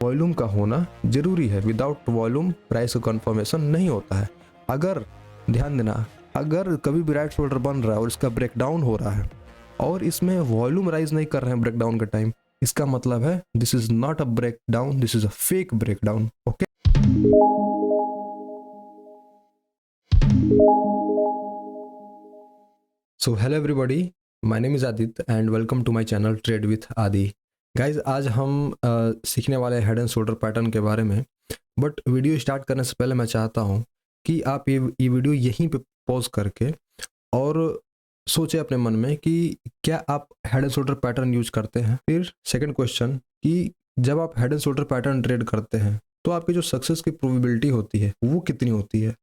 Volume का होना जरूरी है। विदाउट वॉल्यूम प्राइस का कंफर्मेशन नहीं होता है। अगर ध्यान देना, अगर कभी भी राइट शोल्डर बन रहा है और इसका ब्रेकडाउन हो रहा है और इसमें वॉल्यूम राइज नहीं कर रहे हैं ब्रेकडाउन के टाइम, इसका मतलब है this is not a breakdown, this is a fake breakdown. Okay, so hello everybody, my name is Aditya and welcome to my channel trade with Adi. Guys, आज हम सीखने वाले हेड एंड शोल्डर पैटर्न के बारे में। बट वीडियो स्टार्ट करने से पहले मैं चाहता हूँ कि आप ये वीडियो यहीं पे पॉज करके और सोचे अपने मन में कि क्या आप head and shoulder pattern use करते हैं। फिर सेकंड क्वेश्चन कि जब आप head and shoulder pattern trade करते हैं तो आपकी जो सक्सेस की प्रोबेबिलिटी होती है वो कितनी होती है,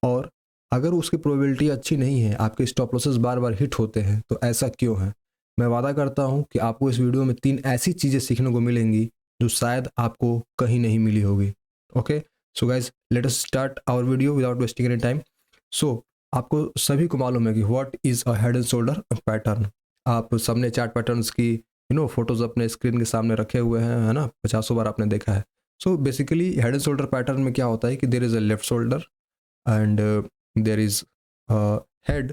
और अगर उसकी प्रोबेबिलिटी अच्छी नहीं है, आपके स्टॉप लॉसेस बार बार हिट होते हैं, तो ऐसा क्यों है। मैं वादा करता हूं कि आपको इस वीडियो में 3 ऐसी चीज़ें सीखने को मिलेंगी जो शायद आपको कहीं नहीं मिली होगी। Okay, so guys, let us start our video without wasting any time. So आपको सभी को मालूम है कि what is a head and shoulder pattern. आप सबने चार्ट पैटर्न्स की फोटोज अपने स्क्रीन के सामने रखे हुए हैं, है ना, 50 बार आपने देखा है। So basically head and shoulder pattern में क्या होता है कि there is a left shoulder and there is a head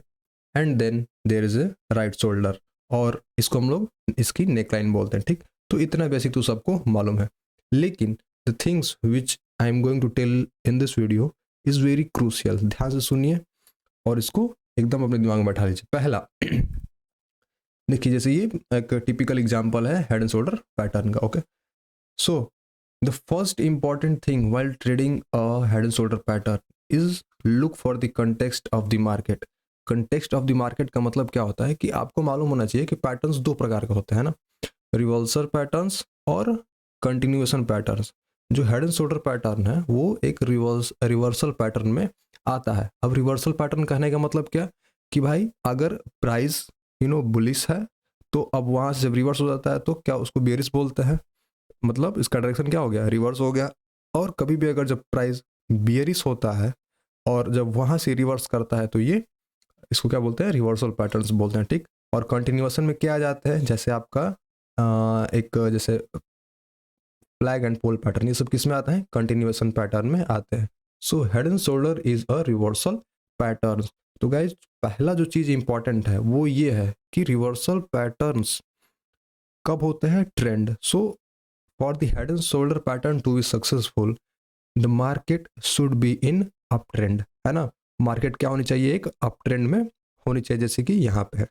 and then there is a right shoulder, और इसको हम लोग इसकी नेकलाइन बोलते हैं। ठीक, तो इतना बेसिक तो सबको मालूम है, लेकिन the things which I am going to tell in this video is very crucial. ध्यान से सुनिए और इसको एकदम अपने दिमाग में बैठा लीजिए। पहला देखिए, जैसे ये एक टिपिकल एग्जांपल है हेड एंड शोल्डर पैटर्न का। Okay, so the first important thing while trading a head and shoulder pattern is look for the context of the market. context of the market का मतलब क्या होता है कि आपको मालूम होना चाहिए कि पैटर्न्स दो प्रकार के होते हैं ना, रिवर्सल पैटर्न्स और कंटिन्यूएशन पैटर्न्स। जो हेड एंड शोल्डर पैटर्न है वो एक रिवर्सल पैटर्न में आता है। अब रिवर्सल पैटर्न कहने का मतलब क्या कि भाई अगर प्राइस बुलिश है तो अब वहां से जब रिवर्स हो जाता है तो क्या उसको बेरिश बोलते हैं, मतलब इसका डायरेक्शन क्या हो गया, रिवर्स हो गया। और कभी भी अगर जब प्राइस बियरिश होता है और जब वहां से रिवर्स करता है तो ये इसको क्या बोलते हैं, रिवर्सल पैटर्न्स बोलते हैं। ठीक, और कंटिन्यूएशन में क्या आ जाते हैं, जैसे आपका एक जैसे फ्लैग एंड पोल पैटर्न, ये सब किस में आते हैं, कंटिन्यूएशन पैटर्न में आते हैं। So head and shoulder is a reversal pattern. तो गाइज, पहला जो चीज इंपॉर्टेंट है वो ये है कि रिवर्सल पैटर्न्स कब होते हैं, trend. So for the head and shoulder pattern to be successful, the market should be in uptrend, है ना। मार्केट क्या होनी चाहिए, एक अप ट्रेंड में होनी चाहिए, जैसे कि यहाँ पे है।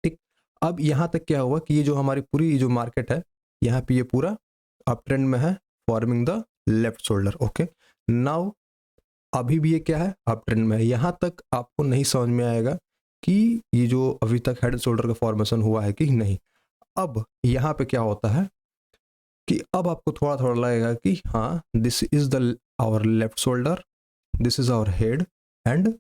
ठीक, अब यहाँ तक क्या हुआ कि ये जो हमारी पूरी जो मार्केट है यहाँ पे ये पूरा अप ट्रेंड में है, forming the left shoulder. Okay, now अभी भी ये क्या है, अप ट्रेंड में है। यहाँ तक आपको नहीं समझ में आएगा कि ये जो अभी तक हेड एंड शोल्डर का फॉर्मेशन हुआ है कि नहीं। अब यहाँ पे क्या होता है कि अब आपको थोड़ा थोड़ा लगेगा कि हाँ, this is the our left shoulder, this is our head and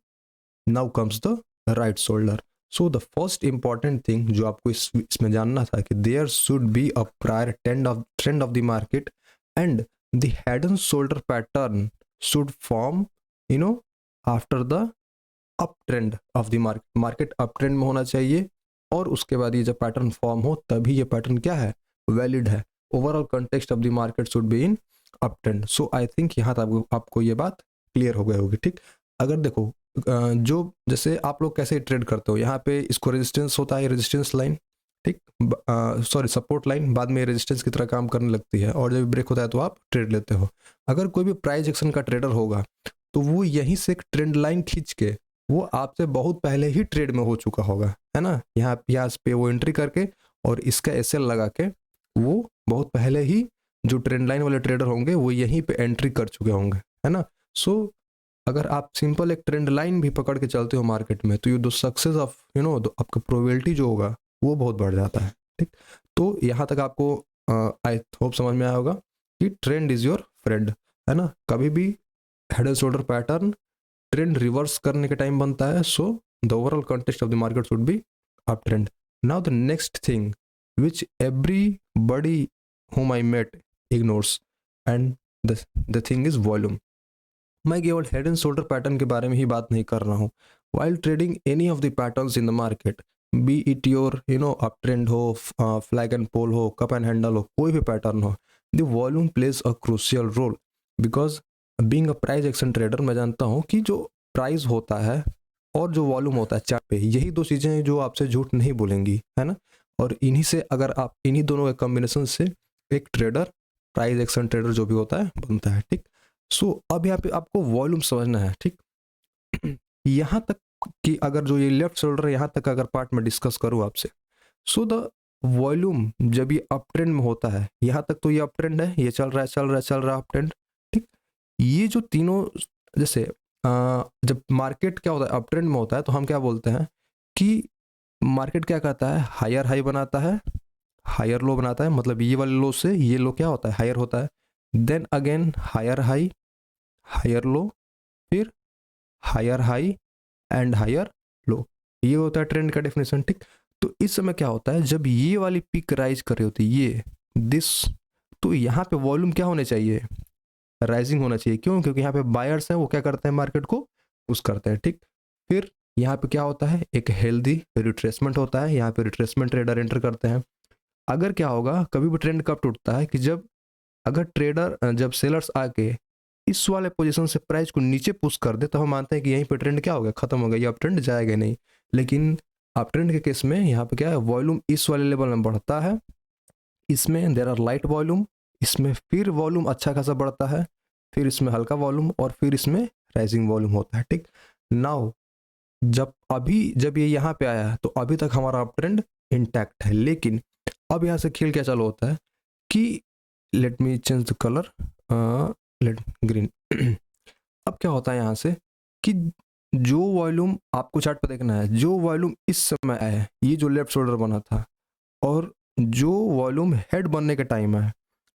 now comes the right shoulder. So the first important thing जो आपको इसमें जानना था कि there should be a prior trend of the market and the head and shoulder pattern should form after the up trend of the market. Market up trend में होना चाहिए और उसके बाद ये जब पैटर्न फॉर्म हो तभी ये पैटर्न क्या है, वैलिड है। Overall context of the market should be in up trend. So I think यहाँ तक आपको ये बात क्लियर हो गई होगी। ठीक, अगर देखो जो जैसे आप लोग कैसे ट्रेड करते हो, यहाँ पे इसको रेजिस्टेंस होता है, रेजिस्टेंस लाइन, ठीक, सॉरी सपोर्ट लाइन, बाद में रेजिस्टेंस की तरह काम करने लगती है और जब ब्रेक होता है तो आप ट्रेड लेते हो। अगर कोई भी प्राइस एक्शन का ट्रेडर होगा तो वो यहीं से एक ट्रेंड लाइन खींच के वो आपसे बहुत पहले ही ट्रेड में हो चुका होगा, है ना। यहाँ पे वो एंट्री करके और इसका एसएल लगा के वो बहुत पहले ही जो ट्रेंड लाइन वाले ट्रेडर होंगे वो यहीं पे एंट्री कर चुके होंगे, है ना। सो अगर आप सिंपल एक ट्रेंड लाइन भी पकड़ के चलते हो मार्केट में तो ये दो सक्सेस ऑफ आपका प्रोबेबिलिटी जो होगा वो बहुत बढ़ जाता है। ठीक, तो यहाँ तक आपको आई होप समझ में आया होगा कि ट्रेंड इज योर फ्रेंड, है ना। कभी भी head and shoulder pattern trend reverse करने के टाइम बनता है। So the overall context of the market should be up trend. Now the next thing which everybody whom I met ignores, and the thing is volume. मैं केवल head and shoulder pattern के बारे में ही बात नहीं कर रहा हूँ। while trading any of the patterns in the market, be it your up trend हो, फ्लैग एंड पोल हो, कप एंड हैंडल हो, कोई भी पैटर्न हो, the volume plays a crucial role because being a price action trader मैं जानता हूँ कि जो प्राइस होता है और जो वॉल्यूम होता है चार्ट पे, यही दो चीज़ें हैं जो आपसे झूठ नहीं बोलेंगी, है ना। और इन्हीं से अगर आप इन्हीं दोनों के कॉम्बिनेशन से एक ट्रेडर, प्राइस एक्शन ट्रेडर जो भी होता है बनता है, ठीक। सो अब यहाँ पे आपको वॉल्यूम समझना है, ठीक। यहाँ तक कि अगर जो ये लेफ्ट शोल्डर यहाँ तक अगर पार्ट में डिस्कस करूँ आपसे, सो द वॉल्यूम जब ये अप ट्रेंड में होता है, यहाँ तक तो ये अप ट्रेंड है, ये चल रहा है चल रहा है चल रहा है अप ट्रेंड, ठीक। ये जो तीनों, जैसे जब मार्केट क्या होता है अप ट्रेंड में होता है तो हम क्या बोलते हैं कि मार्केट क्या करता है, हायर हाई बनाता है, हायर लो बनाता है, मतलब ये वाले लो से ये लो क्या होता है, हायर होता है, then again higher high, higher low, फिर higher high and higher low. ये होता है ट्रेंड का डेफिनेशन, ठीक। तो इस समय क्या होता है, जब ये वाली पिक राइज कर रही होती है, ये दिस, तो यहाँ पे वॉल्यूम क्या होने चाहिए, राइजिंग होना चाहिए। क्यों? क्योंकि यहाँ पे बायर्स हैं, वो क्या करते हैं, मार्केट को पुश करते हैं, ठीक। फिर यहाँ पे क्या होता है, एक हेल्दी रिट्रेसमेंट होता है, यहाँ पे रिट्रेसमेंट ट्रेडर एंटर करते हैं। अगर क्या होगा, कभी भी ट्रेंड कब टूटता है कि जब, अगर ट्रेडर जब सेलर्स आके इस वाले पोजीशन से प्राइस को नीचे पुश कर दे, तो हम मानते हैं कि यहीं पे ट्रेंड क्या हो गया, खत्म हो गया, ये अप ट्रेंड जाएगा नहीं। लेकिन अप ट्रेंड के केस में यहाँ पे क्या है, वॉल्यूम इस वाले लेवल में बढ़ता है, इसमें देर आर लाइट वॉल्यूम, इसमें फिर वॉल्यूम अच्छा खासा बढ़ता है, फिर इसमें हल्का वॉल्यूम, और फिर इसमें राइजिंग वॉल्यूम होता है, ठीक। नाउ जब ये यहाँ पे आया है तो अभी तक हमारा अप ट्रेंड इंटैक्ट है, लेकिन अब यहाँ से खेल क्या चालू होता है कि let me change the colour, let green. अब क्या होता है यहाँ से कि जो वॉल्यूम आपको चार्ट पर देखना है, जो वॉल्यूम इस समय आया है, ये जो लेफ्ट शोल्डर बना था, और जो वॉल्यूम हेड बनने के टाइम है,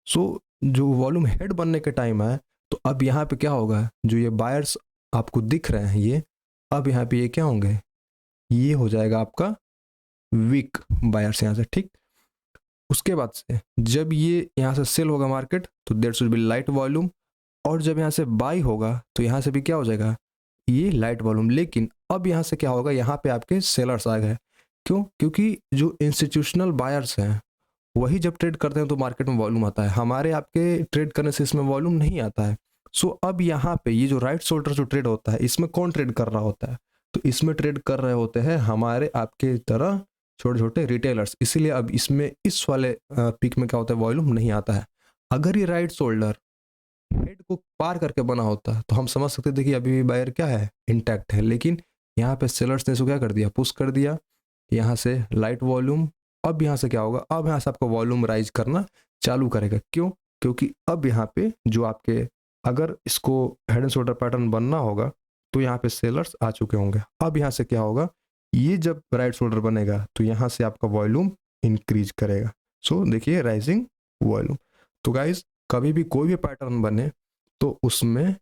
सो जो वॉल्यूम हेड बनने के टाइम है, तो अब यहाँ पे क्या होगा, जो ये बायर्स आपको दिख रहे हैं ये, अब यहाँ पे ये क्या होंगे, ये हो जाएगा आपका वीक बायर्स यहाँ से, ठीक। उसके बाद से जब ये यहाँ से सेल होगा मार्केट, तो there should be light volume, और जब यहाँ से बाई होगा तो यहाँ से भी क्या हो जाएगा, ये लाइट वॉल्यूम। लेकिन अब यहाँ से क्या होगा, यहाँ पे आपके सेलर्स आ गए। क्यों? क्योंकि जो इंस्टीट्यूशनल बायर्स हैं वही जब ट्रेड करते हैं तो मार्केट में वॉल्यूम आता है, हमारे आपके ट्रेड करने से इसमें वॉल्यूम नहीं आता है। सो अब यहाँ पे ये जो राइट शोल्डर जो ट्रेड होता है, इसमें कौन ट्रेड कर रहा होता है, तो इसमें ट्रेड कर रहे होते हैं हमारे आपके तरह छोटे छोटे रिटेलर्स। इसीलिए अब इसमें इस वाले पिक में क्या होता है, वॉल्यूम नहीं आता है। अगर ये राइट शोल्डर हेड को पार करके बना होता तो हम समझ सकते थे कि अभी भी बायर क्या है, इंटैक्ट है। लेकिन यहाँ पे सेलर्स ने इसको क्या कर दिया, पुश कर दिया, यहाँ से लाइट वॉल्यूम। अब यहाँ से क्या होगा, अब यहाँ से आपका वॉल्यूम राइज करना चालू करेगा। क्यों? क्योंकि अब यहाँ पे जो आपके, अगर इसको हेड एंड शोल्डर पैटर्न बनना होगा तो यहाँ पे सेलर्स आ चुके होंगे। अब यहाँ से क्या होगा, ये जब राइट शोल्डर बनेगा तो यहाँ से आपका वॉल्यूम इंक्रीज करेगा। सो देखिए राइजिंग वॉल्यूम। तो गाइज कभी भी कोई भी पैटर्न बने तो उसमें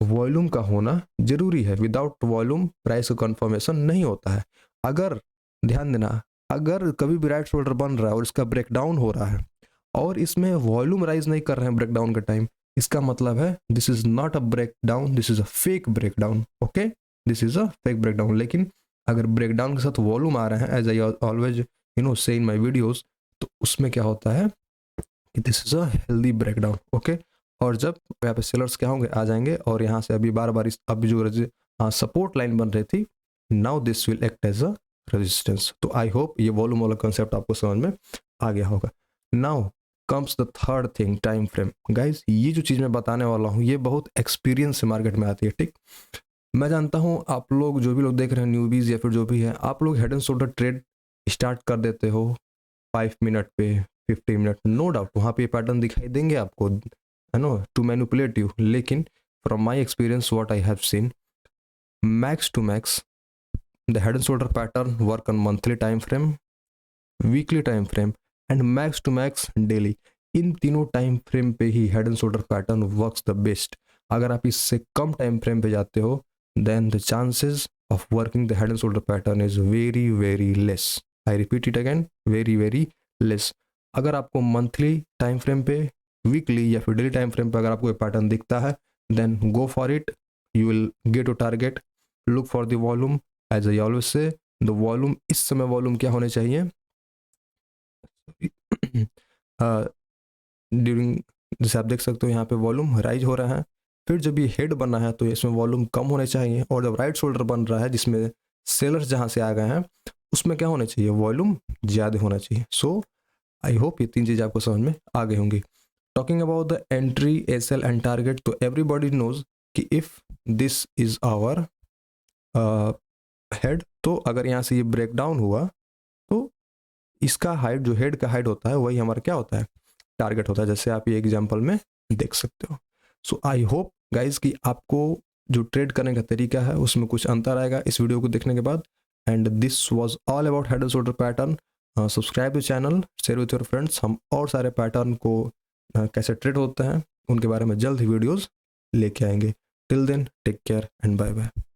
वॉल्यूम का होना जरूरी है। विदाउट वॉल्यूम प्राइस का कंफर्मेशन नहीं होता है। अगर, ध्यान देना, अगर कभी भी राइट शोल्डर बन रहा है और इसका ब्रेकडाउन हो रहा है और इसमें वॉल्यूम राइज नहीं कर रहे हैं ब्रेकडाउन के टाइम, इसका मतलब है this is not a breakdown, this is a fake breakdown. Okay, this is a fake breakdown. लेकिन अगर ब्रेकडाउन के साथ वॉल्यूम आ रहे हैं, एज आई ऑलवेज से इन माई वीडियोज, तो उसमें क्या होता है कि this is a healthy breakdown. Okay, और जब यहाँ पे सेलर्स क्या होंगे, आ जाएंगे, और यहाँ से अभी बार बार अभी जो सपोर्ट लाइन बन रही थी, now this will act as a resistance. तो आई होप ये वॉल्यूम वाला कंसेप्ट आपको समझ में आ गया होगा। Now comes the third thing, time frame. Guys ये जो चीज़ मैं बताने वाला हूँ ये बहुत एक्सपीरियंस से मार्केट में आती है, ठीक। मैं जानता हूँ आप लोग जो भी लोग देख रहे हैं, न्यूबीज या फिर जो भी है, आप लोग head and shoulder trade start कर देते हो 5 मिनट पे, 50 मिनट, नो डाउट वहाँ पे पैटर्न दिखाई देंगे आपको, है नो, टू मैनिपुलेट यू। लेकिन from my experience what I have seen, max to max the head and shoulder pattern work on monthly time frame, weekly time frame and max to max daily. इन तीनों time frame पे ही head and shoulder pattern works the best. अगर आप इससे कम time frame पे जाते हो then the chances of working the head and shoulder pattern is very very less. I repeat it again, very very less. अगर आपको मंथली टाइम फ्रेम पे, वीकली या फिर डेली टाइम फ्रेम पे अगर आपको पैटर्न दिखता है then go for it, you will get a target. Look for the volume, as I always say the volume, इस समय वॉल्यूम क्या होने चाहिए, ड्यूरिंग जैसे आप देख सकते हो यहाँ पे वॉल्यूम राइज हो रहा है। फिर जब ये हेड बना है तो इसमें वॉल्यूम कम होने चाहिए, और जब राइट शोल्डर बन रहा है जिसमें सेलर्स जहाँ से आ गए हैं उसमें क्या होना चाहिए, वॉल्यूम ज़्यादा होना चाहिए। सो आई होप ये तीन चीज़ आपको समझ में आ गई होंगी। Talking about the entry, S L and target, तो एवरीबॉडी नोज कि if this is our head, तो अगर यहाँ से ये ब्रेक डाउन हुआ तो इसका हाइट, जो हेड का हाइट होता है वही हमारा क्या होता है, टारगेट होता है, जैसे आप ये एग्जांपल में देख सकते हो। सो आई होप गाइज कि आपको जो ट्रेड करने का तरीका है उसमें कुछ अंतर आएगा इस वीडियो को देखने के बाद। And this was all about head and shoulder pattern. Subscribe to channel, share with your friends. हम और सारे पैटर्न को कैसे ट्रेड होते हैं उनके बारे में जल्द ही वीडियोज़ लेके आएंगे। Till then take care and bye bye.